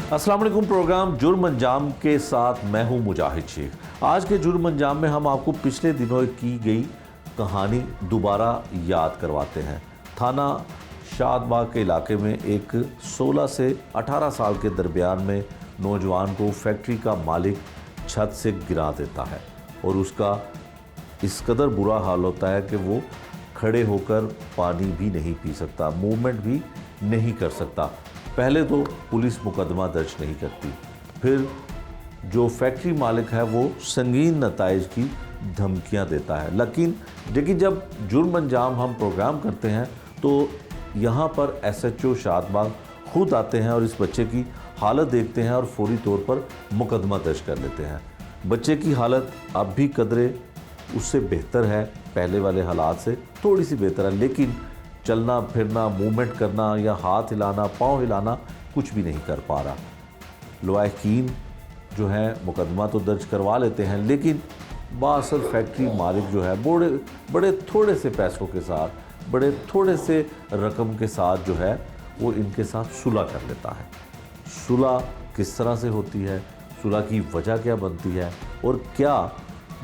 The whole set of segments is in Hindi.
अस्सलाम वालेकुम। प्रोग्राम जुर्म अंजाम के साथ मैं हूं मुजाहिद शेख। आज के जुर्म अंजाम में हम आपको पिछले दिनों की गई कहानी दोबारा याद करवाते हैं। थाना शादबाग के इलाके में एक 16 से 18 साल के दरमियान में नौजवान को फैक्ट्री का मालिक छत से गिरा देता है और उसका इस कदर बुरा हाल होता है कि वो खड़े होकर पानी भी नहीं पी सकता, मूवमेंट भी नहीं कर सकता। पहले तो पुलिस मुकदमा दर्ज नहीं करती, फिर जो फैक्ट्री मालिक है वो संगीन नताइज की धमकियां देता है। लेकिन जब जुर्म अंजाम हम प्रोग्राम करते हैं तो यहाँ पर SHO शादबाग खुद आते हैं और इस बच्चे की हालत देखते हैं और फौरी तौर पर मुकदमा दर्ज कर लेते हैं। बच्चे की हालत अब भी कदरे उससे बेहतर है, पहले वाले हालात से थोड़ी सी बेहतर है, लेकिन चलना फिरना, मूवमेंट करना या हाथ हिलाना, पाँव हिलाना कुछ भी नहीं कर पा रहा। लवाहिकीन जो है मुकदमा तो दर्ज करवा लेते हैं, लेकिन बाअसर फैक्ट्री मालिक जो है बड़े थोड़े से पैसों के साथ, बड़े थोड़े से रकम के साथ जो है वो इनके साथ सुलह कर लेता है। सुलह किस तरह से होती है, सुलह की वजह क्या बनती है और क्या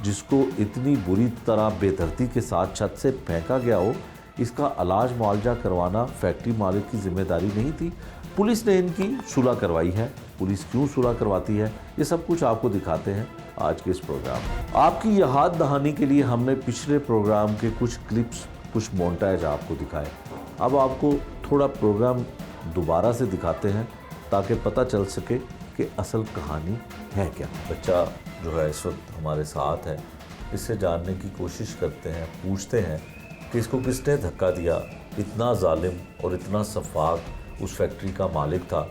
जिसको इतनी बुरी तरह बेदर्दी के साथ छत से फेंका गया हो, इसका इलाज मुआवजा करवाना फैक्ट्री मालिक की जिम्मेदारी नहीं थी? पुलिस ने इनकी सुलह करवाई है। पुलिस क्यों सुलह करवाती है, ये सब कुछ आपको दिखाते हैं आज के इस प्रोग्राम में। आपकी याद दहानी के लिए हमने पिछले प्रोग्राम के कुछ क्लिप्स, कुछ मोन्टाज आपको दिखाए। अब आपको थोड़ा प्रोग्राम दोबारा से दिखाते हैं ताकि पता चल सके कि असल कहानी है क्या। बच्चा जो है इस वक्त हमारे साथ है, इससे जानने की कोशिश करते हैं, पूछते हैं कि इसको किसने धक्का दिया। इतना जालिम और इतना सफाक उस फैक्ट्री का मालिक था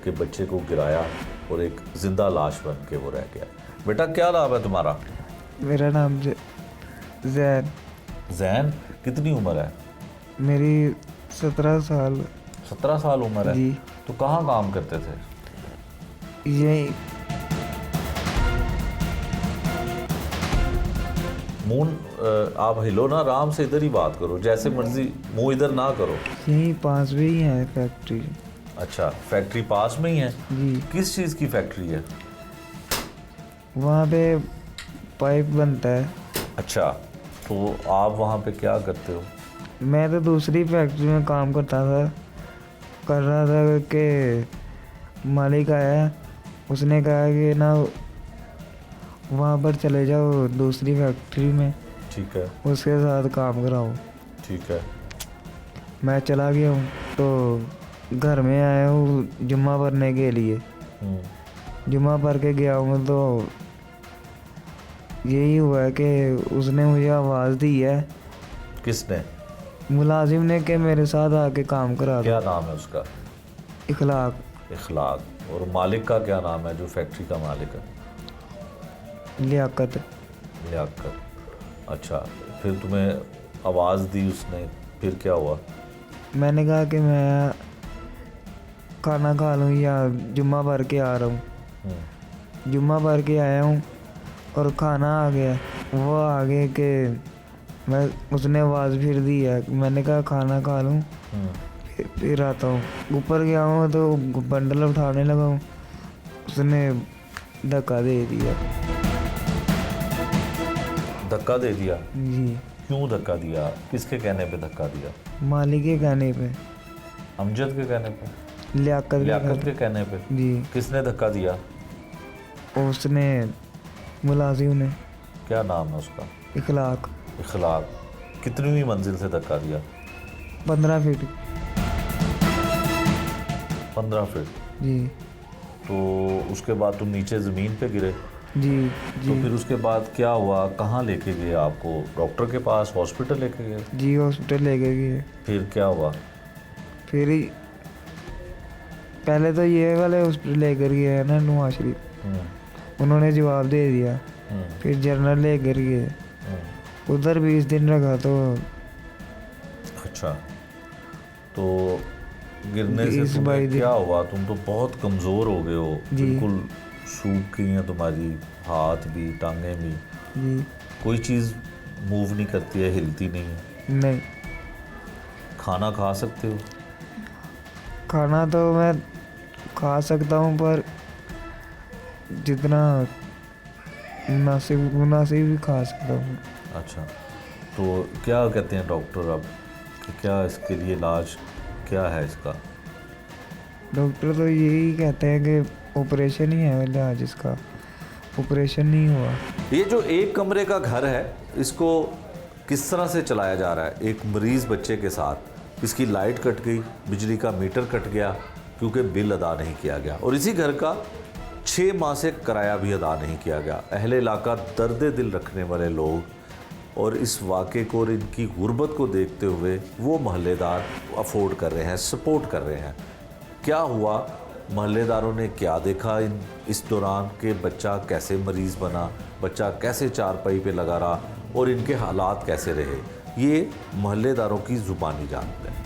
कि बच्चे को गिराया और एक जिंदा लाश बन के वो रह गया। बेटा क्या नाम है तुम्हारा? मेरा नाम जैन। जैन, कितनी उम्र है? मेरी 17 साल। 17 साल उम्र है जी। तो कहाँ काम करते थे? यही मुंह आप हिलो ना, आराम से इधर ही बात करो, जैसे मर्जी, मुंह इधर ना करो। यहीं पास में ही है फैक्ट्री। अच्छा, फैक्ट्री पास में ही है? जी। किस चीज़ की फैक्ट्री है? वहाँ पे पाइप बनता है। अच्छा, तो आप वहाँ पे क्या करते हो? मैं तो दूसरी फैक्ट्री में काम कर रहा था कि मालिक आया, उसने कहा कि ना वहाँ पर चले जाओ दूसरी फैक्ट्री में, ठीक है, उसके साथ काम कराओ। ठीक है। मैं चला गया हूँ तो घर में आया हूँ जुम्मा पढ़ने के लिए। जुम्मा पढ़ के गया हूँ तो यही हुआ है कि उसने मुझे आवाज़ दी है। किसने? मुलाजिम ने, कि मेरे साथ आके काम करा दो। क्या नाम है उसका? इखलाक। इखलाक। और मालिक का क्या नाम है, जो फैक्ट्री का मालिक है? लियाकत। लियाकत। अच्छा, फिर तुम्हें आवाज़ दी उसने, फिर क्या हुआ? मैंने कहा कि मैं खाना खा लूँ या जुम्मा पढ़ के आ रहा हूँ। जुम्मा पढ़ के आया हूँ और खाना आ गया। वो आगे के उसने आवाज़ फिर दी है। मैंने कहा खाना खा लूँ फिर आता हूँ। ऊपर गया हूँ तो बंडल उठाने लगा हूँ, उसने धक्का दे दिया। धक्का दे दिया? जी। क्यों धक्का दिया, किसके कहने पे धक्का दिया? मालिक के कहने पे। अमजद के कहने पे? लियाकत के कहने पे? जी। किसने धक्का दिया? उसने, मुलाजिम ने। क्या नाम है उसका? इखलाक। इखलाक। कितनी मंजिल से धक्का दिया? 15 फीट। 15 फीट? जी। तो उसके बाद तुम नीचे ज़मीन पे गिरे? जी। तो फिर उसके बाद क्या हुआ, कहाँ लेके गए आपको? डॉक्टर के पास, हॉस्पिटल लेके गए? जी, हॉस्पिटल लेके गए। फिर क्या हुआ? फिर पहले तो ये वाले हॉस्पिटल लेकर गए हैं ना, नवाज शरीफ, उन्होंने जवाब दे दिया। फिर जनरल लेकर गए, उधर 20 दिन रखा। तो अच्छा, तो गिरने से तुम्हें क्या हुआ? तुम तो बहुत कमज़ोर हो गए हो, बिल्कुल सूख गई हैं तुम्हारी हाथ भी, टांगें भी। जी। कोई चीज़ मूव नहीं करती है, हिलती नहीं है? नहीं। खाना खा सकते हो? खाना तो मैं खा सकता हूँ, पर जितना मुनासिब मुनासिब ही खा सकता हूँ। अच्छा, तो क्या कहते हैं डॉक्टर अब कि क्या इसके लिए इलाज क्या है इसका? डॉक्टर तो यही कहते हैं कि ऑपरेशन ही है इलाज इसका, ऑपरेशन नहीं हुआ। ये जो एक कमरे का घर है, इसको किस तरह से चलाया जा रहा है? एक मरीज़ बच्चे के साथ इसकी लाइट कट गई, बिजली का मीटर कट गया क्योंकि बिल अदा नहीं किया गया, और इसी घर का 6 माह से किराया भी अदा नहीं किया गया। अहले इलाका दर्द दिल रखने वाले लोग और इस वाक़े को और इनकी गुर्बत को देखते हुए वो मोहल्लेदार अफोर्ड कर रहे हैं, सपोर्ट कर रहे हैं। क्या हुआ, मोहल्लेदारों ने क्या देखा इस दौरान के बच्चा कैसे मरीज़ बना, बच्चा कैसे चारपाई पे लगा रहा और इनके हालात कैसे रहे, ये मोहल्लेदारों की ज़ुबानी जानते हैं।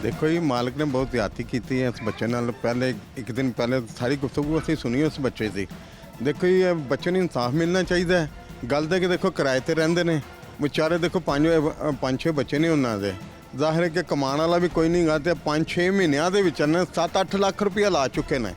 देखो जी, मालिक ने बहुत ज़्यादती की है इस बच्चे नाल। पहले एक दिन पहले सारी गुफ्तगू असीं सुनी उस बच्चे की। देखो जी, बच्चे ਨੂੰ इंसाफ मिलना चाहिए। गल तो कि देखो किराए ते रहिंदे ने बेचारे, देखो 5-6 बच्चे ने उन्होंने दे, जाहिर है कि कमाने वाला भी कोई नहीं गा, तो 5-6 महीनों के विच 7-8 लाख रुपया ला चुके हैं।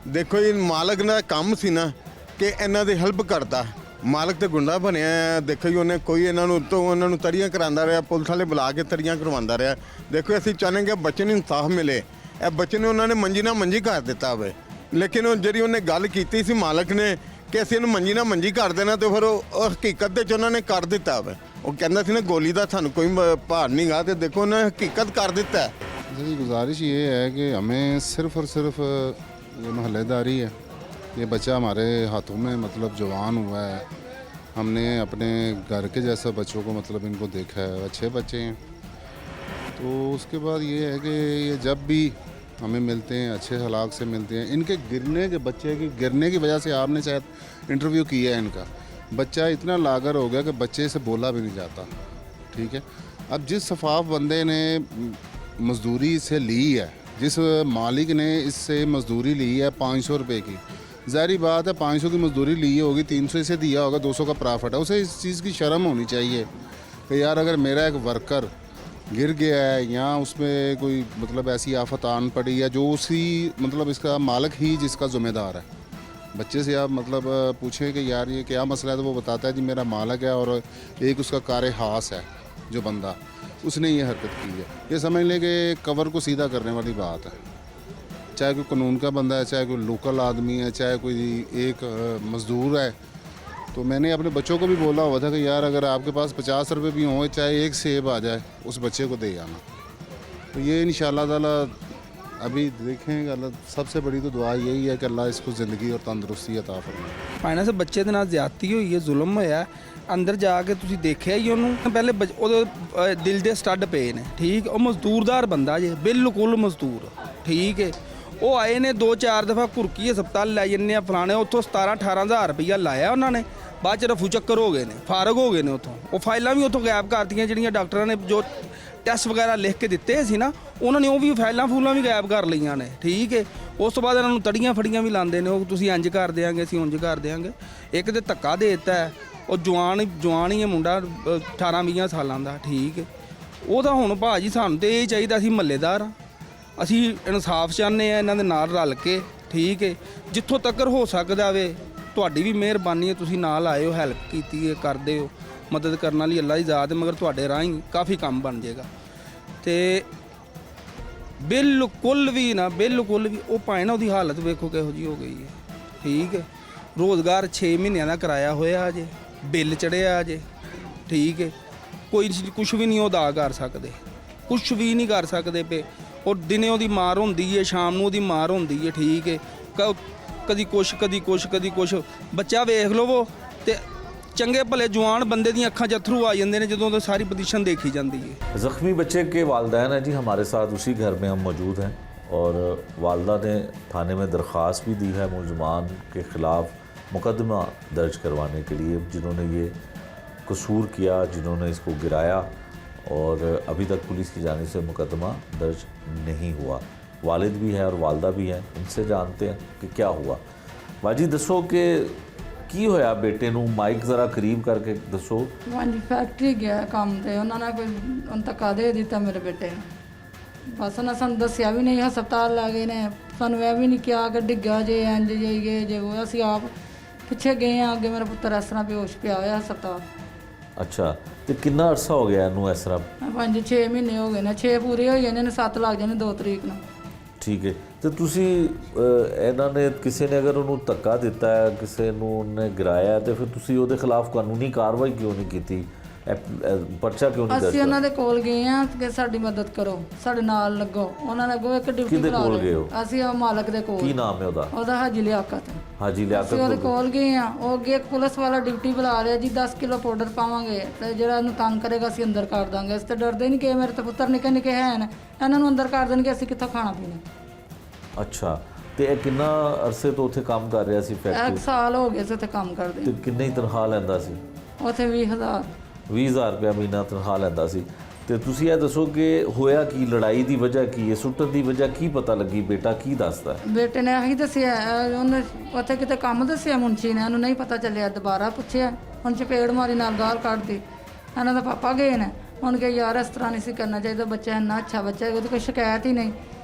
देखो जी, मालिक का काम सी ना कि इन्हों की हेल्प करता। मालिक तो गुंडा बनया। देखो जी, उन्हें कोई इन्हों तो उन्होंने तरियां करांदा रहा, पुलिस वाले बुला के तरियां करवांदा रहा। देखो असीं चाहते कि बच्चे को इंसाफ मिले। ए बच्चे ने उन्होंने मंजी ना मंजी कर दिता होवे, लेकिन जी उन्हें गल की सी मालिक ने कि असीं इहनूं मंजी ना मंजी कर देना, तो फिर हकीकत दे उन्होंने कर दिता होवे। वो कहता सी ना गोली का सानूं कोई भार नहीं गा, तो देखो उन्हें हकीकत कर दिता है। जी, गुजारिश ये है कि हमें सिर्फ़ और सिर्फ ये मोहल्लेदारी है। ये बच्चा हमारे हाथों में मतलब जवान हुआ है, हमने अपने घर के जैसा बच्चों को मतलब इनको देखा है, अच्छे बच्चे हैं। तो उसके बाद ये है कि ये जब भी हमें मिलते हैं अच्छे हालात से मिलते हैं। इनके गिरने के बच्चे की गिरने की वजह से आपने शायद इंटरव्यू किया है इनका, बच्चा इतना लागर हो गया कि बच्चे से बोला भी नहीं जाता। ठीक है, अब जिस शफाफ बंदे ने मजदूरी से ली है, जिस मालिक ने इससे मजदूरी ली है 500 रुपये की, ज़ाहिर बात है 500 की मजदूरी ली होगी, 300 इसे दिया होगा, 200 का प्रॉफिट है, उसे इस चीज़ की शर्म होनी चाहिए कि यार अगर मेरा एक वर्कर गिर गया है या उसमें कोई मतलब ऐसी आफत आन पड़ी है जो उसी मतलब इसका मालिक ही जिसका ज़िम्मेदार है। बच्चे से आप मतलब पूछें कि यार ये क्या मसला है, तो वो बताता है जी मेरा मालिक है और एक उसका कार हास है जो बंदा, उसने ये हरकत की है। ये समझ लें कि कवर को सीधा करने वाली बात है। चाहे कोई कानून का बंदा है, चाहे कोई लोकल आदमी है, चाहे कोई एक मज़दूर है। तो मैंने अपने बच्चों को भी बोला हुआ था कि यार अगर आपके पास 50 रुपये भी हों, चाहे एक सेब आ जाए, उस बच्चे को दे आना। तो ये इंशाअल्लाह ताला अभी देखेंगे। अल्लाह सबसे बड़ी तो दुआ यही है कि अल्लाह इसको ज़िंदगी और तंदुरुस्ती अता फरमाए। फाइनेंस बच्चे ਦੇ ਨਾਲ ਜ਼ਿਆਦਤੀ ਹੋਈ ਹੈ, ਜ਼ੁਲਮ ਹੋਇਆ। ਅੰਦਰ ਜਾ ਕੇ ਤੁਸੀਂ ਦੇਖਿਆ ਹੀ ਉਹਨੂੰ, ਪਹਿਲੇ ਉਹਦੇ ਦਿਲ ਦੇ ਸਟੱਡ ਪਏ ਨੇ। ਠੀਕ, ਉਹ ਮਜ਼ਦੂਰਦਾਰ ਬੰਦਾ ਜੇ, ਬਿਲਕੁਲ ਮਜ਼ਦੂਰ। ਠੀਕ ਹੈ, ਉਹ ਆਏ ਨੇ 2-4 ਦਫਾ ਘੁਰਕੀ ਹਸਪਤਾਲ ਲੈ ਜੰਨੇ ਆ ਫਲਾਣੇ, ਉੱਥੋਂ 17-18 ਹਜ਼ਾਰ ਰੁਪਈਆ ਲਾਇਆ ਉਹਨਾਂ ਨੇ। ਬਾਅਦ ਚ ਰਫੂ ਚੱਕਰ ਹੋ ਗਏ ਨੇ, ਫਾਰਗ ਹੋ ਗਏ ਨੇ ਉੱਥੋਂ। ਉਹ ਫਾਈਲਾਂ ਵੀ ਉੱਥੋਂ ਗਾਇਬ ਕਰਤੀਆਂ, ਜਿਹੜੀਆਂ ਡਾਕਟਰਾਂ ਨੇ ਜੋ ਟੈਸਟ ਵਗੈਰਾ ਲਿਖ ਕੇ ਦਿੱਤੇ ਸੀ ਨਾ, ਉਹਨਾਂ ਨੇ ਉਹ ਵੀ ਫਾਈਲਾਂ ਫੂਲਾਂ ਵੀ ਗਾਇਬ ਕਰ ਲਈਆਂ ਨੇ। ਠੀਕ ਹੈ, ਉਸ ਤੋਂ ਬਾਅਦ ਇਹਨਾਂ ਨੂੰ ਤੜੀਆਂ ਫੜੀਆਂ ਵੀ ਲਾਉਂਦੇ ਨੇ, ਉਹ ਤੁਸੀਂ ਇੰਜ ਕਰ ਦਿਆਂਗੇ, ਅਸੀਂ ਉਂਝ ਕਰ ਦਿਆਂਗੇ। ਇੱਕ ਤੇ ਧੱਕਾ ਦੇ ਦਿੱਤਾ ਹੈ, ਉਹ ਜਵਾਨ ਹੀ ਹੈ ਮੁੰਡਾ 18-20 ਸਾਲਾਂ ਦਾ। ਠੀਕ ਹੈ, ਉਹਦਾ ਹੁਣ ਭਾਜੀ ਸਾਨੂੰ ਤੇ ਇਹ ਚਾਹੀਦਾ, ਅਸੀਂ ਮਹੱਲੇਦਾਰ ਹਾਂ, ਅਸੀਂ ਇਨਸਾਫ ਚਾਹੁੰਦੇ ਹਾਂ ਇਹਨਾਂ ਦੇ ਨਾਲ ਰਲ ਕੇ। ਠੀਕ ਹੈ, ਜਿੱਥੋਂ ਤੱਕ ਹੋ ਸਕਦਾ ਵੇ ਤੁਹਾਡੀ ਵੀ ਮਿਹਰਬਾਨੀ ਹੈ, ਤੁਸੀਂ ਨਾਲ ਆਏ ਹੋ, ਹੈਲਪ ਕੀਤੀ ਹੈ, ਕਰਦੇ ਹੋ। ਮਦਦ ਕਰਨ ਵਾਲੀ ਅੱਲਾ ਦੀ ਜ਼ਾਤ ਹੈ, ਮਗਰ ਤੁਹਾਡੇ ਰਾਹੀਂ ਕਾਫੀ ਕੰਮ ਬਣ ਜਾਏਗਾ। ਤੇ ਬਿਲਕੁਲ ਵੀ ਉਹ ਭਾਵੇਂ ਨਾ ਉਹਦੀ ਹਾਲਤ ਵੇਖੋ ਕਿਹੋ ਜਿਹੀ ਹੋ ਗਈ ਹੈ। ਠੀਕ ਹੈ, ਰੋਜ਼ਗਾਰ 6 ਮਹੀਨਿਆਂ ਦਾ ਕਰਾਇਆ ਹੋਇਆ ਅਜੇ, ਬਿੱਲ ਚੜਿਆ ਅਜੇ। ਠੀਕ ਹੈ, ਕੋਈ ਕੁਛ ਵੀ ਨਹੀਂ ਉਹ ਅਦਾ ਕਰ ਸਕਦੇ, ਕੁਛ ਵੀ ਨਹੀਂ ਕਰ ਸਕਦੇ ਪਏ। ਔਰ ਦਿਨੇ ਉਹਦੀ ਮਾਰ ਹੁੰਦੀ ਹੈ, ਸ਼ਾਮ ਨੂੰ ਉਹਦੀ ਮਾਰ ਹੁੰਦੀ ਹੈ। ਠੀਕ ਹੈ, ਕਦੀ ਕੁਛ ਬੱਚਾ ਵੇਖ ਲਵੋ ਤੇ ਚੰਗੇ ਭਲੇ ਜਵਾਨ ਬੰਦੇ ਦੀਆਂ ਅੱਖਾਂ 'ਚ ਅਥਰੂ ਆ ਜਾਂਦੇ ਨੇ ਜਦੋਂ ਤੋਂ ਸਾਰੀ ਪੋਜੀਸ਼ਨ ਦੇਖੀ ਜਾਂਦੀ है। ज़ख्मी बच्चे के वालिदैन हैं जी हमारे साथ, उसी घर में हम मौजूद हैं, और वालदा ने थाने में दरख्वास्त भी दी है मुलजमान के ख़िलाफ़ मुकदमा दर्ज करवाने के लिए, जिन्होंने ये कसूर किया, जिन्होंने इसको गिराया, और अभी तक पुलिस की जानिब से मुकदमा दर्ज नहीं हुआ। वालिद भी है और वालदा भी हैं, इनसे जानते हैं कि क्या हुआ। वाजी दसो कि ਕੀ ਹੋਇਆ ਬੇਟੇ ਨੂੰ, ਮਾਈਕ ਜ਼ਰਾ ਕਰੀਬ ਕਰਕੇ ਦੱਸੋ। ਹਾਂਜੀ, ਫੈਕਟਰੀ ਗਿਆ ਕੰਮ ਤੇ, ਉਹਨਾਂ ਨੇ ਕੋਈ ਧੱਕਾ ਦੇ ਦਿੱਤਾ ਮੇਰੇ ਬੇਟੇ ਨੂੰ। ਬਸ ਉਹਨਾਂ ਸਾਨੂੰ ਦੱਸਿਆ ਵੀ ਨਹੀਂ, ਹਸਪਤਾਲ ਲੈ ਗਏ ਨੇ, ਸਾਨੂੰ ਇਹ ਵੀ ਨਹੀਂ ਕਿਹਾ ਕਿ ਡਿੱਗਾ ਜੇ ਇੰਜ ਜਾਈਏ ਜੇ ਉਹ। ਅਸੀਂ ਆਪ ਪਿੱਛੇ ਗਏ ਆ, ਅੱਗੇ ਮੇਰਾ ਪੁੱਤਰ ਇਸ ਤਰ੍ਹਾਂ ਬੇਹੋਸ਼ ਪਿਆ ਹੋਇਆ ਹਸਪਤਾਲ। ਅੱਛਾ, ਤੇ ਕਿੰਨਾ ਅਰਸਾ ਹੋ ਗਿਆ ਇਹਨੂੰ ਇਸ ਤਰ੍ਹਾਂ? 5-6 ਮਹੀਨੇ ਹੋ ਗਏ ਨੇ, 6 ਪੂਰੇ ਹੋਈ ਜਾਂਦੇ ਨੇ, 7 ਲੱਗ ਜਾਣੇ 2 ਤਰੀਕ ਨੂੰ। ਠੀਕ ਹੈ, ਤੇ ਤੁਸੀਂ ਇਹਨਾਂ ਨੇ ਕਿਸੇ ਨੇ ਅਗਰ ਉਹਨੂੰ ਧੱਕਾ ਦਿੱਤਾ ਹੈ, ਕਿਸੇ ਨੂੰ ਉਹਨੇ ਗਿਰਾਇਆ, ਤੇ ਫਿਰ ਤੁਸੀਂ ਉਹਦੇ ਖਿਲਾਫ ਕਾਨੂੰਨੀ ਕਾਰਵਾਈ ਕਿਉਂ ਨਹੀਂ ਕੀਤੀ? ਪਰਚਾ ਕਿਉਂ ਨਹੀਂ ਅਸੀਂ ਦਰਜ? ਉਹਨਾਂ ਦੇ ਕੋਲ ਗਏ ਆ ਕਿ ਸਾਡੀ ਮਦਦ ਕਰੋ, ਸਾਡੇ ਨਾਲ ਲੱਗੋ। ਉਹਨਾਂ ਨੇ ਅੱਗੋਂ ਇੱਕ ਡਿਊਟੀ ਕਿਹਦੇ ਬੁਲਾ ਕੋਲ ਲਈ। ਗਏ ਹੋ? ਅਸੀਂ ਉਹ ਮਾਲਕ ਦੇ ਕੋਲ। ਕੀ ਨਾਮ ਹੈ ਉਹਦਾ? ਉਹਦਾ ਹਾਜੀ ਲਿਆਕਤ। ਹਾਜੀ ਲਿਆਕਤ ਅਸੀਂ ਉਹਦੇ ਕੋਲ? ਕੋਲ ਗਏ ਆ, ਉਹ ਅੱਗੇ ਇੱਕ ਪੁਲਿਸ ਵਾਲਾ ਡਿਊਟੀ ਬੁਲਾ ਲਿਆ ਜੀ, 10 ਕਿਲੋ ਪਾਊਡਰ ਪਾਵਾਂਗੇ ਤੇ ਜਿਹੜਾ ਇਹਨੂੰ ਤੰਗ ਕਰੇਗਾ ਅਸੀਂ ਅੰਦਰ ਕਰ ਦਾਂਗੇ। ਅਸੀਂ ਤਾਂ ਡਰਦੇ ਨਹੀਂ ਕਿ ਮੇਰੇ ਤਾਂ ਪੁੱਤਰ ਨਿੱਕੇ ਨਿੱਕੇ ਹਨ, ਇਹਨਾਂ ਨੂੰ ਅੰਦਰ ਕਰ ਦੇਣਗੇ, ਅਸੀਂ ਕਿੱਥੋਂ ਖਾਣਾ ਪੀਣਾ। ਅੱਛਾ, ਤੇ ਇਹ ਕਿੰਨਾ ਅਰਸੇ ਤੋਂ ਉੱਥੇ ਕੰਮ ਕਰ ਰਿਹਾ ਸੀ ਇੱਕ ਫੈਕਟਰੀ? ਸਾਲ ਹੋ ਗਿਆ ਸੀ ਉੱਥੇ ਕੰਮ ਕਰਦੇ। ਤੇ ਕਿੰਨੀ ਤਨਖਾਹ ਲੈਂਦਾ ਸੀ? ਉੱਥੇ 20,000। 20,000 ਰੁਪਇਆ ਮਹੀਨਾ ਤਨਖਾਹ ਲੈਂਦਾ ਸੀ। ਤੇ ਤੁਸੀਂ ਇਹ ਦੱਸੋ ਕਿ ਹੋਇਆ ਕੀ? ਲੜਾਈ ਦੀ ਵਜ੍ਹਾ ਕੀ ਹੈ? ਸੁੱਟਣ ਦੀ ਵਜ੍ਹਾ ਕੀ ਪਤਾ ਲੱਗੀ? ਬੇਟਾ ਕੀ ਦੱਸਦਾ ਹੈ? ਬੇਟੇ ਨੇ ਇਹੀ ਦੱਸਿਆ, ਉਹਨੇ ਉੱਥੇ ਕਿਤੇ ਕੰਮ ਦੱਸਿਆ ਮੁੰਸ਼ੀ ਨੇ, ਉਹਨੂੰ ਨਹੀਂ ਪਤਾ ਚੱਲਿਆ। ਦੁਬਾਰਾ ਪੁੱਛਿਆ, ਹੁਣ ਚਪੇੜ ਮਾਰੀ ਨਾਲ ਗਾਲ ਕੱਢਦੀ। ਇਹਨਾਂ ਦਾ ਪਾਪਾ ਗਏ ਨੇ, ਹੁਣ ਕਿ ਯਾਰ ਇਸ ਤਰ੍ਹਾਂ ਨਹੀਂ ਸੀ ਕਰਨਾ ਚਾਹੀਦਾ, ਬੱਚਾ ਇੰਨਾ ਅੱਛਾ ਬੱਚਾ ਹੈ, ਉਹਦੀ ਕੋਈ ਸ਼ਿਕਾਇਤ ਹੀ ਨਹੀਂ।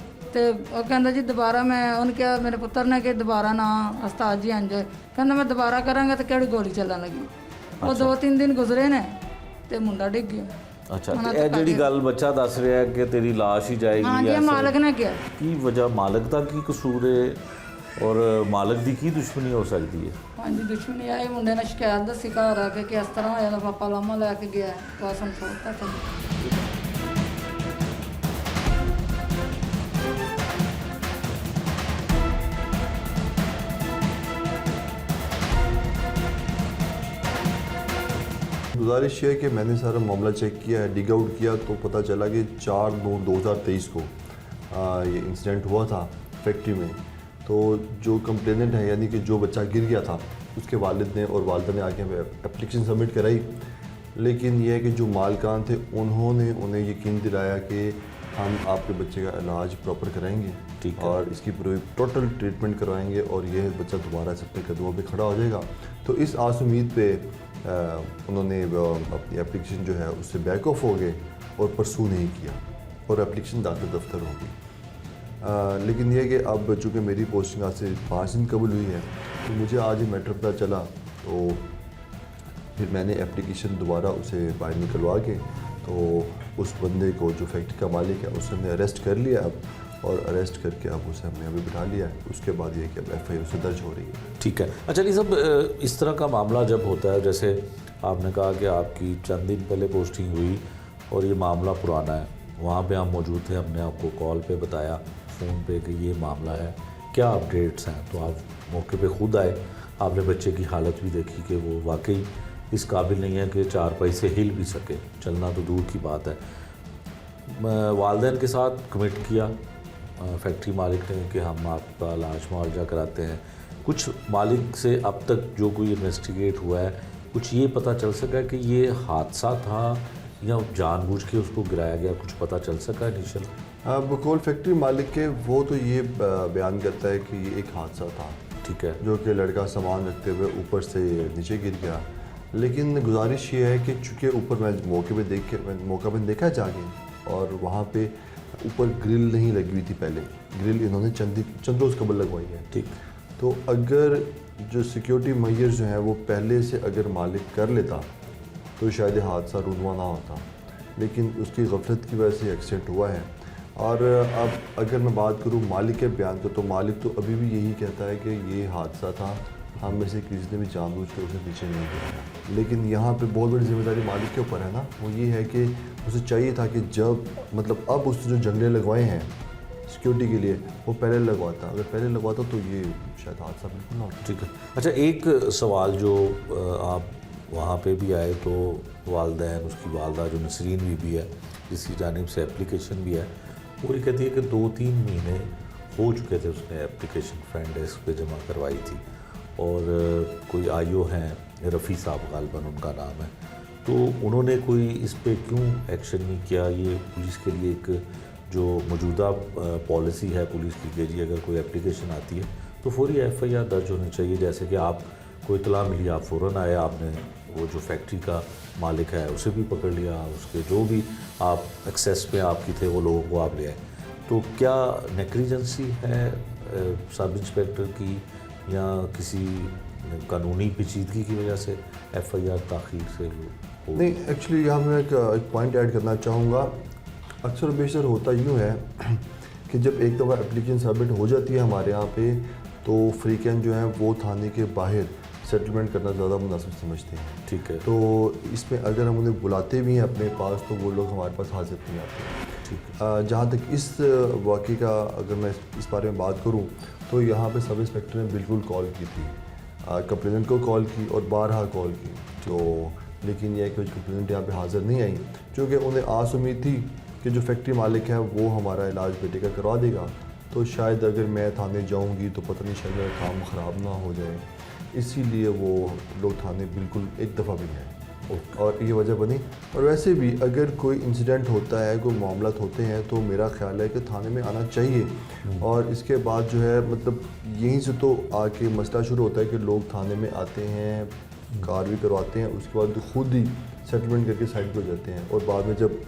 ਤੇ ਉਹ ਕਹਿੰਦਾ ਜੀ ਦੁਬਾਰਾ ਮੈਂ ਉਹਨੇ ਕਿਹਾ, ਮੇਰੇ ਪੁੱਤਰ ਨੇ ਕਿ ਦੁਬਾਰਾ ਨਾ ਉਸਤਾਦ ਜੀ ਇੰਜ, ਕਹਿੰਦਾ ਮੈਂ ਦੁਬਾਰਾ ਕਰਾਂਗਾ ਤੇ ਕਿਹੜੀ ਗੋਲੀ ਚੱਲਣ ਲੱਗੀ। ਉਹ 2-3 ਦਿਨ ਗੁਜ਼ਰੇ ਨੇ ਤੇ ਮੁੰਡਾ ਡਿੱਗ ਗਿਆ। ਅੱਛਾ, ਤੇ ਇਹ ਜਿਹੜੀ ਗੱਲ ਬੱਚਾ ਦੱਸ ਰਿਹਾ ਹੈ ਕਿ ਤੇਰੀ ਲਾਸ਼ ਹੀ ਜਾਏਗੀ, ਹਾਂਜੀ, ਇਹ ਮਾਲਕ ਨੇ ਕਿਹਾ। ਕੀ ਵਜ੍ਹਾ? ਮਾਲਕ ਦਾ ਕੀ ਕਸੂਰ ਹੈ ਔਰ ਮਾਲਕ ਦੀ ਕੀ ਦੁਸ਼ਮਣੀ ਹੋ ਸਕਦੀ ਹੈ? ਹਾਂਜੀ, ਦੁਸ਼ਮਣੀ ਆਈ। ਮੁੰਡੇ ਨੇ ਸ਼ਿਕਾਇਤ ਦੱਸੀ ਘਰ ਆ ਕੇ ਕਿ ਇਸ ਤਰ੍ਹਾਂ ਹੋਇਆ, ਦਾ ਪਾਪਾ ਲਾਮਾ ਲੈ ਕੇ ਗਿਆ, ਕਾਸਮ ਛੋੜਤਾ ਤੇ। गुजारिश ये है कि मैंने सारा मामला चेक किया है, डिग आउट किया, तो पता चला कि 4/9/2023 को ये इंसिडेंट हुआ था फैक्ट्री में। तो जो कंप्लेनेंट है, यानी कि जो बच्चा गिर गया था, उसके वालिद ने और वालदा ने आके एप्लीकेशन सबमिट कराई। लेकिन यह है कि जो मालकान थे उन्होंने उन्हें यकीन दिलाया कि हम आपके बच्चे का इलाज प्रॉपर कराएंगे, ठीक है, और इसकी पूरी टोटल ट्रीटमेंट करवाएंगे और यह बच्चा दोबारा से अपने कदमों पे खड़ा हो जाएगा। तो इस आस उम्मीद पे उन्होंने अपनी एप्लीकेशन जो है उससे बैक ऑफ हो गए और परसू नहीं किया और एप्लीकेशन दाखिल दफ्तर हो गई। लेकिन यह कि अब चूँकि मेरी पोस्टिंग आज से 5 दिन कबूल हुई है, तो मुझे आज ही मैटर पता चला, तो फिर मैंने एप्लीकेशन दोबारा उसे बाहर निकलवा के, तो उस बंदे को जो फैक्ट्री का मालिक है उसे हमने अरेस्ट कर लिया अब, और अरेस्ट करके अब उसे हमने अभी बिठा लिया है। उसके बाद ये कि अब FIR उसे दर्ज हो रही है। ठीक है। अच्छा जी साहब, इस तरह का मामला जब होता है, जैसे आपने कहा कि आपकी चंद दिन पहले पोस्टिंग हुई और ये मामला पुराना है, वहाँ पे हम मौजूद थे, हमने आपको कॉल पे बताया, फ़ोन पे कि ये मामला है, क्या अपडेट्स हैं, तो आप मौके पे खुद आए, आपने बच्चे की हालत भी देखी कि वो वाकई इस काबिल नहीं है कि 4 पैसे हिल भी सके, चलना तो दूर की बात है। वालिदैन के साथ कमिट किया फैक्ट्री मालिक ने कि हम आपका इलाज मुआवजा कराते हैं। कुछ मालिक से अब तक जो कोई इन्वेस्टिगेट हुआ है, कुछ ये पता चल सका कि ये हादसा था या जानबूझ के उसको गिराया गया, कुछ पता चल सका इनिशियल? बकौल फैक्ट्री मालिक के वो तो ये बयान करता है कि ये एक हादसा था, ठीक है, जो कि लड़का सामान रखते हुए ऊपर से नीचे गिर गया। लेकिन गुजारिश ये है कि चूँकि ऊपर मैं मौका पर देखा जाके, और वहाँ पे ऊपर ग्रिल नहीं लगी हुई थी पहले, ग्रिल इन्होंने चंद रोज़ कबल लगवाई है, ठीक। तो अगर जो सिक्योरिटी मेजर्स जो हैं वो पहले से अगर मालिक कर लेता तो शायद हादसा रुनवा ना होता, लेकिन उसकी गफलत की वजह से एक्सीडेंट हुआ है। और अब अगर मैं बात करूँ मालिक के बयान को, तो मालिक तो अभी भी यही कहता है कि ये हादसा था, हम में से किसी ने भी जानबूझ कर उसे नीचे नहीं गिराया। लेकिन यहाँ पे बहुत बड़ी जिम्मेदारी मालिक के ऊपर है ना, वो ये है कि उसे चाहिए था कि जब मतलब अब उसने जो जंगले लगवाए हैं सिक्योरिटी के लिए, वो पहले लगवाता, अगर पहले लगवाता तो ये शायद हादसा बिल्कुल ना होता। ठीक है। अच्छा, एक सवाल जो आप वहाँ पे भी आए तो वालिदैन, उसकी वालदा जो नसरीन बीबी है, जिसकी जानिब से एप्लीकेशन भी है, वो ये कहती है कि 2-3 महीने हो चुके थे उसने एप्लीकेशन फ्रेंड डेस्क पे जमा करवाई थी, और कोई आईओ हैं रफ़ी साहब गालबन उनका नाम है, तो उन्होंने कोई इस पे क्यों एक्शन नहीं किया? ये पुलिस के लिए एक जो मौजूदा पॉलिसी है पुलिस की कि जी अगर कोई एप्लीकेशन आती है तो फौरी FIR दर्ज होनी चाहिए। जैसे कि आप कोई इतला मिली, आप फ़ौरन आए, आपने वो जो फैक्ट्री का मालिक है उसे भी पकड़ लिया, उसके जो भी आप एक्सेस पे आपकी थे वो लोगों को आप ले आए। तो क्या नेग्लिजेंसी है सब इंस्पेक्टर की या किसी कानूनी पेचीदगी की वजह से एफआईआर ताख़ीर से हो? नहीं, एक्चुअली यहाँ मैं एक पॉइंट ऐड करना चाहूँगा। अक्सर बेशतर होता यूँ है कि जब एक दफ़ा एप्लीकेशन सबमिट हो जाती है हमारे यहाँ पे, तो फ्रीकैन जो है वो थाने के बाहर सेटलमेंट करना ज़्यादा मुनासिब समझते हैं। ठीक है। तो इसमें अगर हम उन्हें बुलाते भी हैं अपने पास, तो वो लोग हमारे पास हाजिर नहीं आते। ठीक है। जहाँ तक इस वाक़े का अगर मैं इस बारे में बात करूँ, तो यहाँ पे सब इंस्पेक्टर ने बिल्कुल कॉल की थी, कंप्लेनेंट को कॉल की और बारहा कॉल की, तो लेकिन यह कि कंप्लेनेंट यहाँ पे हाज़िर नहीं आई, क्योंकि उन्हें आस उम्मीद थी कि जो फैक्ट्री मालिक है वो हमारा इलाज बेटे का करवा देगा, तो शायद अगर मैं थाने जाऊँगी तो पता नहीं शायद मेरा काम ख़राब ना हो जाए, इसीलिए वो लोग थाने बिल्कुल एक दफ़ा भी नहीं आए और ये वजह बनी। और वैसे भी अगर कोई इंसिडेंट होता है, कोई मामलात होते हैं, तो मेरा ख्याल है कि थाने में आना चाहिए। और इसके बाद जो है मतलब यहीं से तो आके मसला शुरू होता है कि लोग थाने में आते हैं, कार भी करवाते हैं, उसके बाद खुद ही सेटलमेंट करके साइड पर जाते हैं, और बाद में जब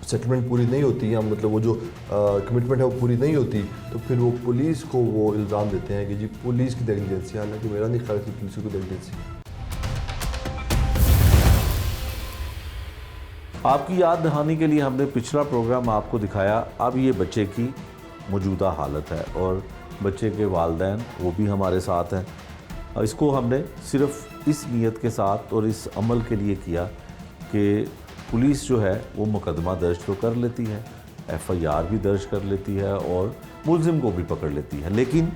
सेटलमेंट पूरी नहीं होती या मतलब वो जो कमिटमेंट है वो पूरी नहीं होती, तो फिर वो पुलिस को वो इल्ज़ाम देते हैं कि जी पुलिस की नेग्लिजेंसी, हालांकि मेरा नहीं ख्याल कि पुलिस की नेग्लिजेंसी है। आपकी याद दहानी के लिए हमने पिछला प्रोग्राम आपको दिखाया। अब ये बच्चे की मौजूदा हालत है और बच्चे के वालिदैन वो भी हमारे साथ हैं। और इसको हमने सिर्फ इस नीयत के साथ और इस अमल के लिए किया कि पुलिस जो है वो मुकदमा दर्ज तो कर लेती है, एफआईआर भी दर्ज कर लेती है और मुलजिम को भी पकड़ लेती है, लेकिन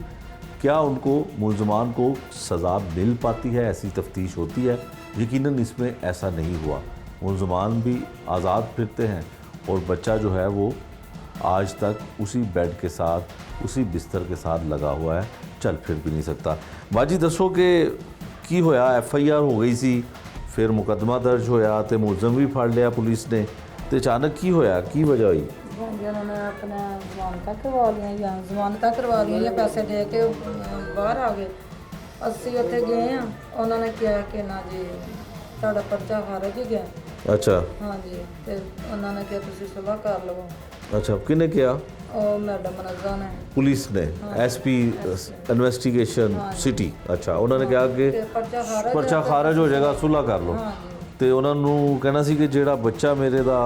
क्या उनको मुलजमान को सज़ा मिल पाती है? ऐसी तफ्तीश होती है? यकीनन इसमें ऐसा नहीं हुआ। मुलजमान भी आज़ाद फिरते हैं और बच्चा जो है वो आज तक उसी बेड के साथ, उसी बिस्तर के साथ लगा हुआ है, चल फिर भी नहीं सकता। बाजी दसो कि की होया, एफआईआर हो गई सी, फिर मुकदमा दर्ज होया तो मुलजम भी फड़ लिया पुलिस ने, तो अचानक की होया, की वजह हुई? उन्होंने अपना जमानत करवा लिया या जमानत करवा लिया या पैसे दे के बाहर आ गए। ਅਸੀਂ ਉੱਥੇ ਗਏ ਆ, ਉਹਨਾਂ ਨੇ ਕਿਹਾ ਕਿ ਨਾ ਜੀ ਤੁਹਾਡਾ ਪਰਚਾ ਖਾਰਜ ਹੋ ਗਿਆ। अच्छा। ਹਾਂਜੀ ਤੇ ਉਹਨਾਂ ਨੇ ਕਿਹਾ ਤੁਸੀਂ ਸੁਲ੍ਹਾ ਕਰ ਲਵੋ। अच्छा, किने किया? ਉਹ ਮੈਡਮ ਨਜ਼ਾ ਨੇ पुलिस ने, एसपी इन्वेस्टिगेशन सिटी। अच्छा, उन्होंने कहा कि पर्चा खारज हो जाएगा, सुलह कर लो। ਤੇ ਉਹਨਾਂ ਨੂੰ ਕਹਿਣਾ ਸੀ ਕਿ ਜਿਹੜਾ ਬੱਚਾ ਮੇਰੇ ਦਾ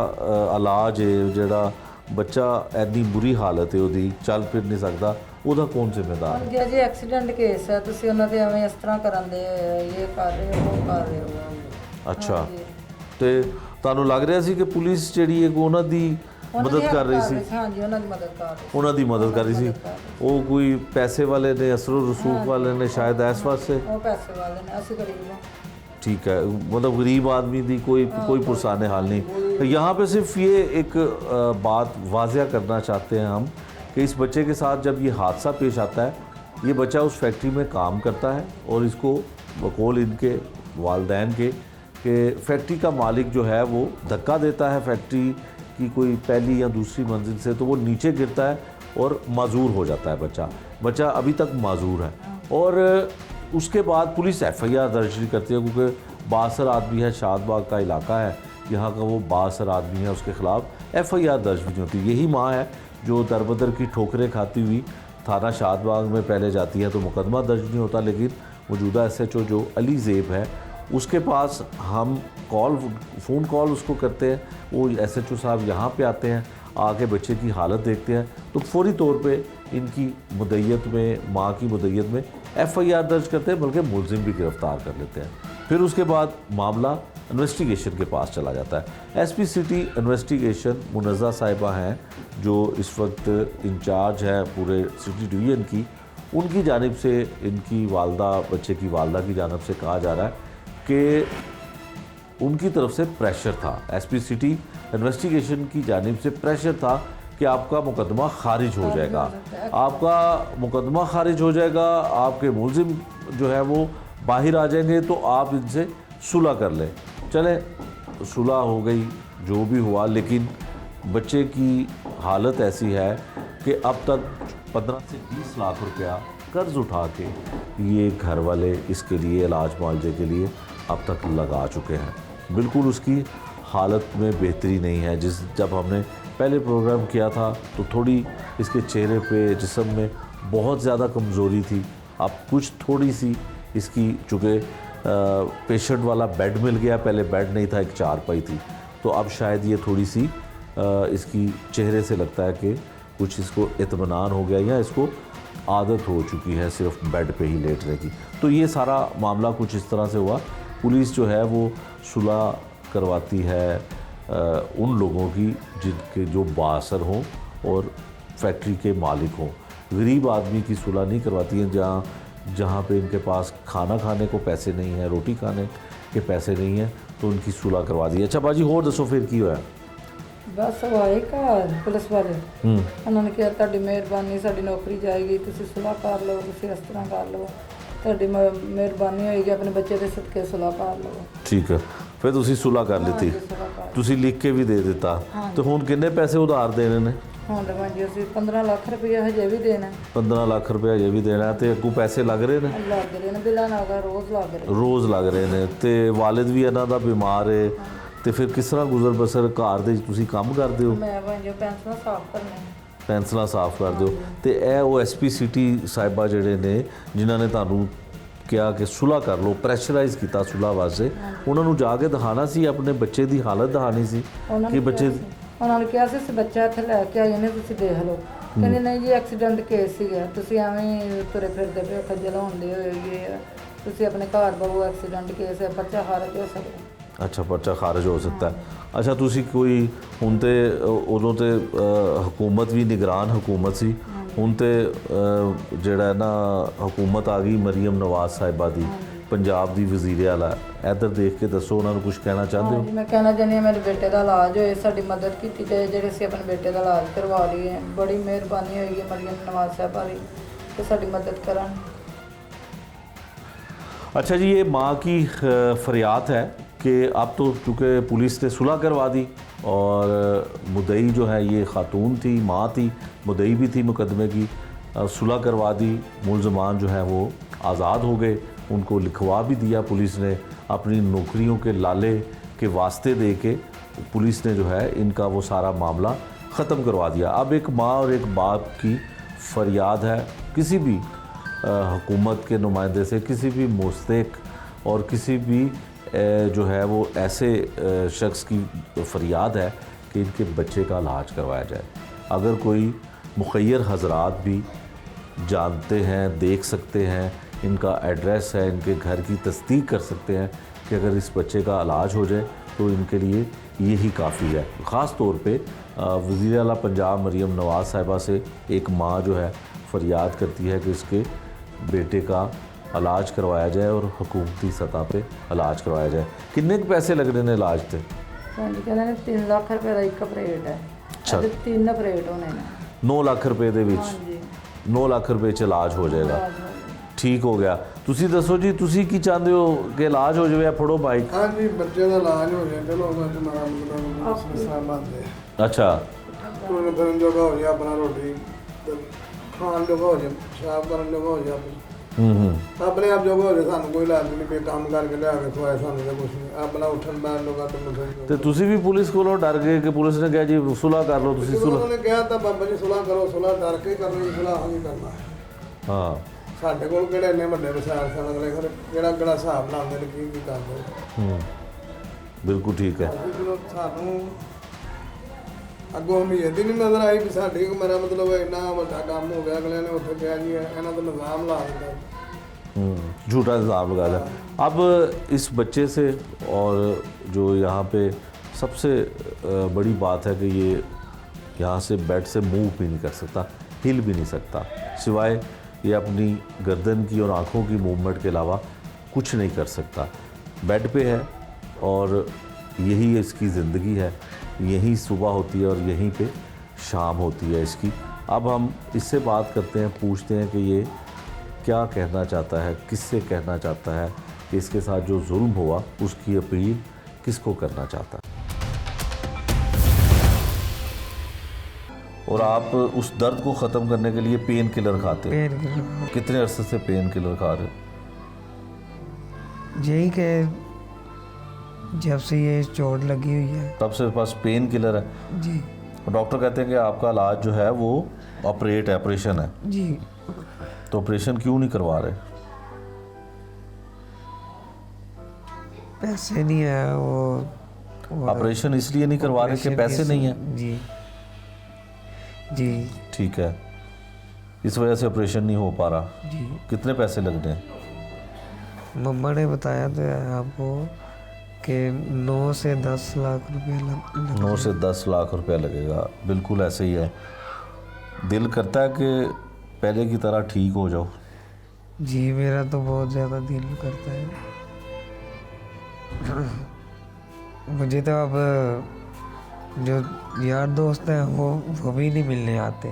ਇਲਾਜ ਹੈ, ਜਿਹੜਾ ਬੱਚਾ ਐਨੀ ਬੁਰੀ ਹਾਲਤ ਹੈ ਉਹਦੀ, ਚੱਲ ਫਿਰ ਨਹੀਂ ਸਕਦਾ, ਉਹਦਾ ਕੌਣ ਜ਼ਿੰਮੇਦਾਰ ਹੈ? ਜੀ ਐਕਸੀਡੈਂਟ ਕੇਸ ਹੈ, ਤੁਸੀਂ ਉਹਨਾਂ ਦੇ ਐਵੇਂ ਇਸ ਤਰ੍ਹਾਂ ਕਰਨ ਦੇ ਇਹ ਕਰ ਰਹੇ ਹੋ, ਉਹ ਕਰ ਰਹੇ ਹੋ। ਅੱਛਾ, ਤੇ ਤੁਹਾਨੂੰ ਲੱਗ ਰਿਹਾ ਸੀ ਕਿ ਪੁਲਿਸ ਜਿਹੜੀ ਹੈ ਉਹਨਾਂ ਦੀ ਮਦਦ ਕਰ ਰਹੀ ਸੀ? ਹਾਂਜੀ, ਉਹਨਾਂ ਦੀ ਮਦਦ ਕਰ ਰਹੀ ਸੀ। ਉਹਨਾਂ ਦੀ ਮਦਦ ਕਰ ਰਹੀ ਸੀ। ਉਹ ਕੋਈ ਪੈਸੇ ਵਾਲੇ ਨੇ, ਅਸਰ ਰਸੂਖ ਵਾਲੇ ਨੇ शायद ਇਸ ਵਾਸਤੇ? ਉਹ ਪੈਸੇ ਵਾਲੇ ਨੇ, ਅਸੀਂ ਗਰੀਬ ਹਾਂ। ठीक है, मतलब गरीब आदमी की कोई पुरसान हाल नहीं। यहाँ पे सिर्फ ये एक बात वाज़िया करना चाहते हैं हम कि इस बच्चे के साथ जब ये हादसा पेश आता है, ये बच्चा उस फैक्ट्री में काम करता है और इसको बकौल इनके वालिदैन के कि फैक्ट्री का मालिक जो है वो धक्का देता है फैक्ट्री की कोई पहली या दूसरी मंजिल से, तो वो नीचे गिरता है और माजूर हो जाता है बच्चा अभी तक माजूर है। और उसके बाद पुलिस एफआईआर दर्ज नहीं करती है, क्योंकि बासर आदमी है, शादबाग का इलाका है, यहाँ का वो बासर आदमी है, उसके ख़िलाफ़ एफआईआर दर्ज भी नहीं होती। यही माँ है जो दरबदर की ठोकरें खाती हुई थाना शादबाग में पहले जाती है, तो मुकदमा दर्ज नहीं होता। लेकिन मौजूदा एसएचओ जो अली ज़ेब है, उसके पास हम फ़ोन कॉल उसको करते हैं, वो एसएचओ साहब यहाँ पे आते हैं, आके बच्चे की हालत देखते हैं, तो फौरी तौर पे इनकी मुद्दत में, माँ की मुद्दत में एफआईआर दर्ज करते हैं, बल्कि मुलजिम भी गिरफ़्तार कर लेते हैं। फिर उसके बाद मामला इन्वेस्टिगेशन के पास चला जाता है। एसपी सिटी इन्वेस्टिगेशन मुनज़्ज़ा साहिबा हैं जो इस वक्त इंचार्ज है पूरे सिटी डिवीज़न की, उनकी जानिब से इनकी वालदा, बच्चे की वालदा की जानिब से कहा जा रहा है कि उनकी तरफ से प्रेशर था, एसपी सिटी इन्वेस्टिगेशन की जानिब से प्रेशर था कि आपका मुकदमा खारिज हो जाएगा, आपका मुकदमा खारिज हो जाएगा, आपके मुलजिम जो है वो बाहर आ जाएंगे, तो आप इनसे सुलह कर लें। चले सुलह हो गई, जो भी हुआ, लेकिन बच्चे की हालत ऐसी है कि अब तक 15 से 20 लाख रुपया कर्ज उठा के ये घर वाले इसके लिए इलाज मुआवजे के लिए अब तक लगा चुके हैं। बिल्कुल उसकी हालत में बेहतरी नहीं है। जब हमने पहले प्रोग्राम किया था तो थोड़ी इसके चेहरे पे, जिस्म में बहुत ज़्यादा कमज़ोरी थी। अब कुछ थोड़ी सी इसकी, चूँकि पेशेंट वाला बेड मिल गया, पहले बेड नहीं था, एक चारपाई थी, तो अब शायद ये थोड़ी सी इसकी चेहरे से लगता है कि कुछ इसको इत्मीनान हो गया या इसको आदत हो चुकी है सिर्फ बेड पे ही लेटने की। तो ये सारा मामला कुछ इस तरह से हुआ। पुलिस जो है वो सुलह करवाती है उन लोगों की जिनके जो बाअसर हों और फैक्ट्री के मालिक हों। गरीब आदमी की सुलह नहीं करवाती है, जहाँ पे इनके पास खाना खाने को पैसे नहीं है, रोटी खाने के पैसे नहीं है, तो उनकी सुलह करवा दी। अच्छा बाजी, होर दसो फिर की होया? ਬਸ ਉਹ ਆਏ ਘਰ ਪੁਲਿਸ ਵਾਲੇ ਉਹਨਾਂ ਨੇ ਕਿਹਾ ਤੁਹਾਡੀ ਮਿਹਰਬਾਨੀ, ਸਾਡੀ ਨੌਕਰੀ ਜਾਏਗੀ, ਤੁਸੀਂ ਸੁਲਾਹ ਕਰ ਲਓ, ਤੁਸੀਂ ਇਸ ਤਰ੍ਹਾਂ ਕਰ ਲਓ, ਤੁਹਾਡੀ ਮਿਹਰਬਾਨੀ ਹੋਏਗੀ, ਆਪਣੇ ਬੱਚੇ ਦੇ ਸਦਕੇ ਸੁਲਾਹ ਕਰ ਲਓ। ਠੀਕ ਹੈ, ਫਿਰ ਤੁਸੀਂ ਸੁਲ੍ਹਾ ਕਰ ਲਿੱਤੀ, ਤੁਸੀਂ ਲਿਖ ਕੇ ਵੀ ਦੇ ਦਿੱਤਾ, ਤੇ ਹੁਣ ਕਿੰਨੇ ਪੈਸੇ ਉਧਾਰ ਦੇਣੇ ਨੇ? ਹੁਣ ਤਾਂ ਜੀ ਅਸੀਂ 15 ਲੱਖ ਰੁਪਏ ਹਜੇ ਵੀ ਦੇਣਾ। 15 ਲੱਖ ਰੁਪਏ ਹਜੇ ਵੀ ਦੇਣਾ, ਤੇ ਅੱਗੋਂ ਪੈਸੇ ਲੱਗ ਰਹੇ ਨੇ? ਲੱਗ ਰਹੇ ਨੇ, ਬਿੱਲਾਂ ਨਾਲ ਰੋਜ਼ ਲੱਗ ਰਹੇ। ਰੋਜ਼ ਲੱਗ ਰਹੇ ਨੇ, ਤੇ ਵਾਲਿਦ ਵੀ ਇਹਨਾਂ ਦਾ ਬਿਮਾਰ ਹੈ, ਤੇ ਫਿਰ ਕਿਸ ਤਰ੍ਹਾਂ ਗੁਜ਼ਰ ਬਸਰ? ਘਰ ਦੇ ਤੁਸੀਂ ਕੰਮ ਕਰਦੇ ਹੋ? ਮੈਂ ਭਾਂਜੀ ਪੈਨਸਲਾਂ ਸਾਫ਼ ਕਰਨੇ, ਪੈਨਸਲਾਂ ਸਾਫ਼ ਕਰਦੇ ਹੋ। ਤੇ ਇਹ ਉਹ ਐਸਪੀ ਸਿਟੀ ਸਾਹਿਬਾ ਜਿਹੜੇ ਨੇ ਜਿਨ੍ਹਾਂ ਨੇ ਤੁਹਾਨੂੰ ਕਿਹਾ ਕਿ ਸੁਲ੍ਹਾ ਕਰ ਲਓ, ਪ੍ਰੈਸ਼ਰਾਈਜ਼ ਕੀਤਾ ਸੁਲ੍ਹਾ ਵਾਸਤੇ, ਉਹਨਾਂ ਨੂੰ ਜਾ ਕੇ ਦਿਖਾਣਾ ਸੀ, ਆਪਣੇ ਬੱਚੇ ਦੀ ਹਾਲਤ ਦਿਖਾਣੀ ਸੀ ਕਿ ਬੱਚੇ, ਉਹਨਾਂ ਨੇ ਕਿਹਾ ਸੀ ਬੱਚਾ ਇੱਥੇ ਲੈ ਕੇ ਆਏ ਨੇ, ਤੁਸੀਂ ਦੇਖ ਲਓ। ਕਹਿੰਦੇ ਨਹੀਂ ਜੀ ਐਕਸੀਡੈਂਟ ਕੇਸ ਸੀਗਾ, ਤੁਸੀਂ ਐਵੇਂ ਤੁਰੇ ਫਿਰਦੇ ਪਏ ਖੱਜਲ ਹੁੰਦੇ ਹੋਏਗੇ, ਤੁਸੀਂ ਆਪਣੇ ਘਰ ਬਹੂ, ਐਕਸੀਡੈਂਟ ਕੇਸ ਹੈ, ਬੱਚਾ ਖਾਰਜ ਹੋ ਸਕਦਾ। ਅੱਛਾ, ਪਰਚਾ ਖਾਰਜ ਹੋ ਸਕਦਾ ਹੈ। ਅੱਛਾ, ਤੁਸੀਂ ਕੋਈ ਹੁਣ ਤੇ ਉਦੋਂ ਤੇ ਹਕੂਮਤ ਵੀ ਨਿਗਰਾਨ ਹਕੂਮਤ ਸੀ, ਹੁਣ ਤੇ ਜਿਹੜਾ ਨਾ ਹਕੂਮਤ ਆ ਗਈ ਮਰੀਮ ਨਵਾਜ਼ ਸਾਹਿਬਾ ਦੀ, ਪੰਜਾਬ ਦੀ ਵਜ਼ੀਰ ਆਲਾ, ਇੱਧਰ ਦੇਖ ਕੇ ਦੱਸੋ ਉਹਨਾਂ ਨੂੰ ਕੁਝ ਕਹਿਣਾ ਚਾਹੁੰਦੇ ਹੋ? ਮੈਂ ਕਹਿਣਾ ਚਾਹੁੰਦੀ ਹਾਂ ਮੇਰੇ ਬੇਟੇ ਦਾ ਇਲਾਜ ਹੋਏ, ਸਾਡੀ ਮਦਦ ਕੀਤੀ ਜਾਏ, ਜਿਹੜੇ ਅਸੀਂ ਆਪਣੇ ਬੇਟੇ ਦਾ ਇਲਾਜ ਕਰਵਾ ਲਈਏ। ਬੜੀ ਮਿਹਰਬਾਨੀ ਹੋਏਗੀ ਮਰੀਮ ਨਵਾਜ਼ ਸਾਹਿਬਾ ਦੀ ਕਿ ਸਾਡੀ ਮਦਦ ਕਰਨ। अच्छा जी, ये माँ की फरियाद है कि अब तो चूँकि पुलिस ने सुलह करवा दी और मुद्दई जो है ये ख़ातून थी, माँ थी, मुद्दई भी थी मुकदमे की, सुलह करवा दी, मुलजमान जो है वो आज़ाद हो गए, उनको लिखवा भी दिया पुलिस ने, अपनी नौकरियों के लाले के वास्ते दे के पुलिस ने जो है इनका वो सारा मामला ख़त्म करवा दिया। अब एक माँ और एक बाप की फरियाद है, किसी भी हुकूमत के नुमाइंदे से, किसी भी मुस्तक और किसी भी जो है वो ऐसे शख्स की फरियाद है कि इनके बच्चे का इलाज करवाया जाए। अगर कोई मुखय्यर हजरात भी जानते हैं, देख सकते हैं, इनका एड्रेस है, इनके घर की तस्दीक कर सकते हैं कि अगर इस बच्चे का इलाज हो जाए तो इनके लिए यही काफ़ी है। ख़ास तौर पे वज़ीर आला पंजाब मरीम नवाज़ साहिबा से एक माँ जो है फरियाद करती है कि इसके बेटे का इलाज करवाया जाए और हुकूमती सतह पे इलाज करवाया जाए। कितने पैसे लग रहे हैं इलाज से? ਹਾਂਜੀ ਕਹਿੰਦੇ ਨੇ 3 ਲੱਖ ਰੁਪਏ ਦਾ ਇੱਕ ਆਪਰੇਟ ਹੈ। ਅੱਛਾ, 3 ਆਪਰੇਟ ਹੋਣੇ ਨੇ। 9 ਲੱਖ ਰੁਪਏ ਦੇ ਵਿੱਚ? ਹਾਂਜੀ, 9 ਲੱਖ ਰੁਪਏ ਚ ਇਲਾਜ ਹੋ ਜਾਏਗਾ। ਠੀਕ ਹੋ ਗਿਆ। ਤੁਸੀਂ ਦੱਸੋ ਜੀ, ਤੁਸੀਂ ਕੀ ਚਾਹੁੰਦੇ ਹੋ ਕਿ ਇਲਾਜ ਹੋ ਜਾਵੇ? ਫੜੋ ਬਾਈਕ। ਹਾਂਜੀ, ਬੱਚੇ ਦਾ ਇਲਾਜ ਹੋ ਜਾਏ, ਚਲੋ ਉਹਨਾਂ ਚ ਮਾਰਾ ਮਤਲਬ ਸਲਾਮਤ। ਅੱਛਾ, ਕੋਈ ਫਿਰਨ ਜੋਗਾ ਹੋ ਜਾਏ, ਆਪਣਾ ਰੋਟੀ ਖਾਣ ਜੋਗਾ ਹੋ ਜਾਏ, ਸ਼ਾਪ ਕਰਨ ਜੋਗਾ ਹੋ ਜਾਏ, ਆਪਣੇ ਆਪ ਜੋਗਾ ਹੋ ਜਾਏ। ਸਾਨੂੰ ਕੋਈ ਲਾਜ ਨਹੀਂ, ਕੋਈ ਕੰਮ ਕਰਕੇ ਲਿਆ ਕੇ ਖਵਾਏ, ਸਾਨੂੰ ਤਾਂ ਕੁਛ ਨਹੀਂ, ਆਪਣਾ ਉੱਠਣ ਬੈਠਣ ਜੋਗਾ ਤੇ ਮੁਸਲ। ਤੇ ਤੁਸੀਂ ਵੀ ਪੁਲਿਸ ਕੋਲੋਂ ਡਰ ਗਏ ਕਿ ਪੁਲਿਸ ਨੇ ਕਿਹਾ ਜੀ ਸੁਲ੍ਹਾ ਕਰ ਲਓ, ਤੁਸੀਂ ਸੁਲ੍ਹਾ? ਉਹਨਾਂ ਨੇ ਕਿਹਾ ਤਾਂ ਬਾਬਾ ਜੀ ਸੁਲ੍ਹਾ ਕਰੋ, ਸੁਲ੍ਹਾ ਡਰ ਕੇ ਕਰਨੀ, ਸੁਲ੍ਹਾ ਨਹੀਂ ਕਰਨਾ। ਹਾਂ, ਸਾਡੇ ਕੋਲ ਕਿਹੜੇ ਇੰਨੇ ਵੱਡੇ ਵਿਚਾਰ ਸਨ, ਅਗਲੇ ਫਿਰ ਕਿਹੜਾ ਕਿਹੜਾ ਹਿਸਾਬ ਲਾਉਂਦੇ ਨੇ, ਕੀ ਕਰਦੇ। ਬਿਲਕੁਲ ਠੀਕ ਹੈ। ਜਦੋਂ ਸਾਨੂੰ ਅੱਗੋਂ ਉਮੀਦ ਹੀ ਨਹੀਂ ਨਜ਼ਰ ਆਈ ਵੀ ਸਾਡੇ ਮੇਰਾ ਮਤਲਬ ਇੰਨਾ ਵੱਡਾ ਕੰਮ ਹੋ ਗਿਆ, ਅਗਲੇ ਨੇ ਉੱਥੇ ਕਿਹਾ ਜੀ ਇਹਨਾਂ ਦਾ ਨਿਜ਼ਾਮ ਲਾ ਦਿੱਤਾ। झूठा इल्ज़ाम लगा दिया। अब इस बच्चे से, और जो यहाँ पे सबसे बड़ी बात है कि ये यहाँ से बेड से मूव भी नहीं कर सकता, हिल भी नहीं सकता, सिवाय ये अपनी गर्दन की और आँखों की मूवमेंट के अलावा कुछ नहीं कर सकता। बेड पे है और यही इसकी ज़िंदगी है, यहीं सुबह होती है और यहीं पे शाम होती है इसकी। अब हम इससे बात करते हैं, पूछते हैं कि ये क्या कहना चाहता है, किससे कहना चाहता है कि इसके साथ जो जुल्म हुआ उसकी अपील किसको करना चाहता है। और आप उस दर्द को ख़त्म करने के लिए पेन किलर खाते हैं? पेन किलर कितने अरसे से पेन किलर खा रहे? यही कि जब से ये चोट लगी हुई है। तब से पास पेन किलर है? जी। डॉक्टर कहते हैं कि आपका इलाज जो है वो ऑपरेशन है, जी तो ऑपरेशन क्यों नहीं करवा रहे? पैसे नहीं है वो ऑपरेशन इसलिए नहीं करवा रहे कि पैसे नहीं है? जी जी ठीक है, इस वजह से ऑपरेशन नहीं हो पा रहा। जी। कितने पैसे लगने हैं? मम्मा ने बताया तो है आपको कि 9 से 10 लाख रुपए लग 9 से 10 लाख रुपया लगेगा। बिल्कुल ऐसे ही है। दिल करता है कि पहले की तरह ठीक हो जाओ। जी मेरा तो बहुत ज़्यादा दिल करता है। मुझे तो अब जो यार दोस्त हैं वो भी नहीं मिलने आते।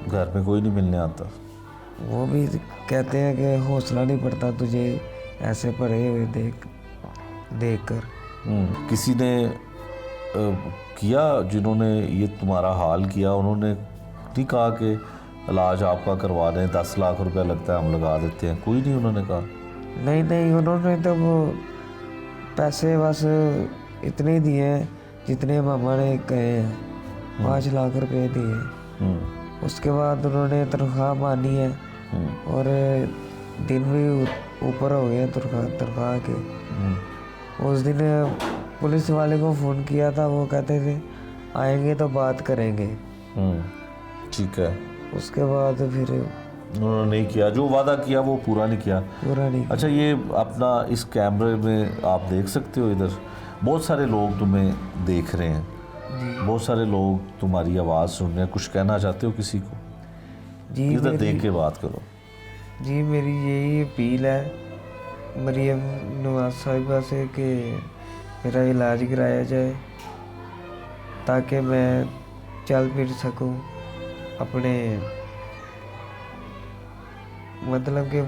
घर में कोई नहीं मिलने आता। वो भी कहते हैं कि हौसला नहीं पड़ता तुझे ऐसे पड़े हुए देख कर। किसी ने किया, जिन्होंने ये तुम्हारा हाल किया, उन्होंने नहीं कहा कि इलाज आपका करवा दें, 10 लाख रुपया लगता है हम लगा देते हैं? कोई नहीं उन्होंने कहा? नहीं उन्होंने तो वो पैसे बस इतने ही दिए हैं जितने मामा ने कहे हैं। 5 लाख रुपए दिए। उसके बाद उन्होंने तनख्वाह मानी है और दिन भी ऊपर हो गए तनख्वाह के। उस दिन पुलिस वाले को फ़ोन किया था, वो कहते थे आएंगे तो बात करेंगे। ठीक है। उसके बाद फिर उन्होंने नहीं किया, जो वादा किया वो पूरा नहीं किया। पूरा नहीं। अच्छा, ये अपना इस कैमरे में आप देख सकते हो, इधर बहुत सारे लोग तुम्हें देख रहे हैं, बहुत सारे लोग तुम्हारी आवाज़ सुन रहे हैं। कुछ कहना चाहते हो किसी को? जी इधर देख के बात करो। जी मेरी यही अपील है मरियम नवाज साहिबा से कि मेरा इलाज कराया जाए ताकि मैं चल फिर सकूं, अपने मतलब कि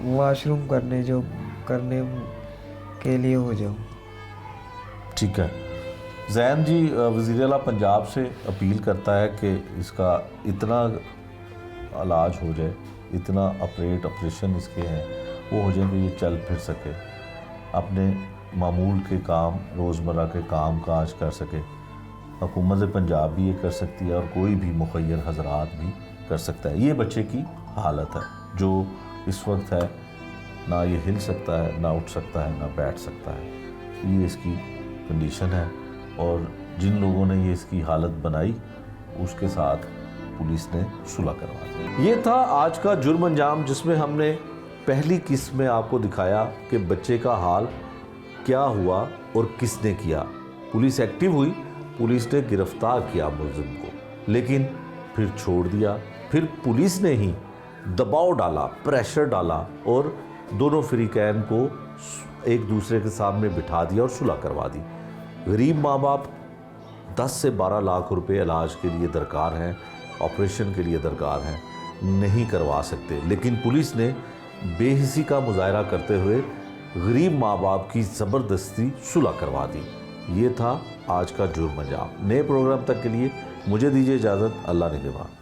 वॉशरूम करने के लिए हो जाऊं। ठीक है। जैन जी वज़ीर आला पंजाब से अपील करता है कि इसका इतना इलाज हो जाए, इतना ऑपरेशन इसके हैं वो हो जाए कि ये चल फिर सके, अपने मामूल के काम, रोज़मर्रा के काम काज कर सके। हुकूमत पंजाब भी ये कर सकती है और कोई भी मुखय्यर हजरात भी कर सकता है। ये बच्चे की हालत है जो इस वक्त है, ना ये हिल सकता है, ना उठ सकता है, ना बैठ सकता है। ये इसकी कंडीशन है और जिन लोगों ने ये इसकी हालत बनाई उसके साथ पुलिस ने सुलह करवा दी। ये था आज का जुर्म अंजाम, जिसमें हमने पहली किस्त में आपको दिखाया कि बच्चे का हाल क्या हुआ और किसने किया। पुलिस एक्टिव हुई, पुलिस ने गिरफ्तार किया मुलजिम को, लेकिन फिर छोड़ दिया। फिर पुलिस ने ही दबाव डाला, प्रेशर डाला और दोनों फरीकैन को एक दूसरे के सामने बिठा दिया और सुलह करवा दी। गरीब माँ बाप 10 से 12 लाख रुपए इलाज के लिए दरकार हैं, ऑपरेशन के लिए दरकार हैं, नहीं करवा सकते, लेकिन पुलिस ने बेहिसी का मुजाहरा करते हुए गरीब माँ बाप की ज़बरदस्ती सुलह करवा दी। ये था आज का जुर्म अंजाम। नए प्रोग्राम तक के लिए मुझे दीजिए इजाज़त। अल्लाह निगहबान।